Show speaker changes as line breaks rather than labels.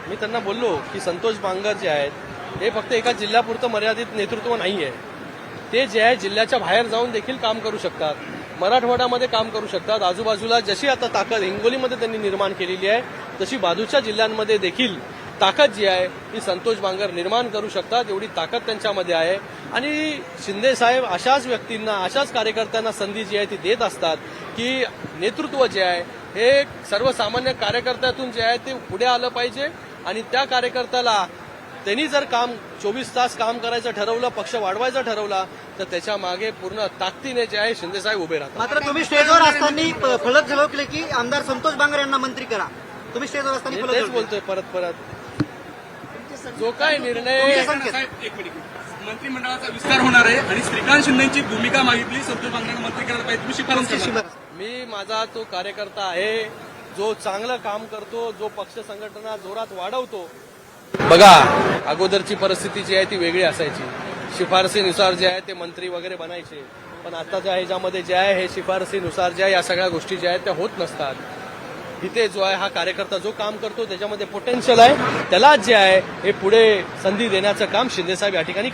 मी त्यांना बोललो की संतोष बांगर जे आहेत हे फक्त एका जिल्ह्यापुरतं मर्यादित नेतृत्व नाही आहे. ते जे आहे जिल्ह्याच्या बाहेर जाऊन देखील काम करू शकतात, मराठवाड्यामध्ये काम करू शकतात. आजूबाजूला जशी आता ताकद हिंगोलीमध्ये त्यांनी निर्माण केलेली आहे तशी बाजूच्या जिल्ह्यांमध्ये देखील ताकद जी आहे ती संतोष बांगर निर्माण करू शकतात. एवढी ताकद त्यांच्यामध्ये आहे आणि शिंदे साहेब अशाच व्यक्तींना, अशाच कार्यकर्त्यांना संधी जी आहे ती देत असतात की नेतृत्व जे आहे हे सर्वसामान्य कार्यकर्त्यातून जे आहे ते पुढे आलं पाहिजे आणि त्या कार्यकर्त्याला त्यांनी जर काम 24 तास काम करायचं ठरवलं, पक्ष वाढवायचा ठरवला तर त्याच्या मागे पूर्ण ताकदीने जे आहे शिंदेसाहेब उभे राहतात.
मात्र तुम्ही स्टेजवर असताना फलक झळकले की आमदार संतोष बांगर यांना मंत्री करा. तुम्ही स्टेजवर असताना
मी
फलक
तेच
झळकले.
बोलतोय परत जो काय निर्णय
साहेब, एक मिनिट. मंत्रिमंडळाचा विस्तार होणार आहे आणि श्रीकांत शिंदेची भूमिका मागितली, संतोष बांगरांना मंत्री करायला पाहिजे, तुम्ही शिफारस
तुमची
करणार?
शिफारस.
मी माझा तो कार्यकर्ता आहे जो चांगलं काम करतो, जो पक्ष संघटना जोरात वाढवतो. बघा, अगोदरची परिस्थिती जी आहे ती वेगळी असायची. शिफारसीनुसार जे आहे ते मंत्री वगैरे बनायचे, पण आताच्या ह्याच्यामध्ये जे आहे हे शिफारसीनुसार ज्या या सगळ्या गोष्टी ज्या आहेत त्या होत नसतात. इथे जो आहे हा कार्यकर्ता जो काम करतो त्याच्यामध्ये पोटेन्शियल आहे, त्यालाच जे आहे हे पुढे संधी देण्याचं काम शिंदेसाहेब या ठिकाणी करतात.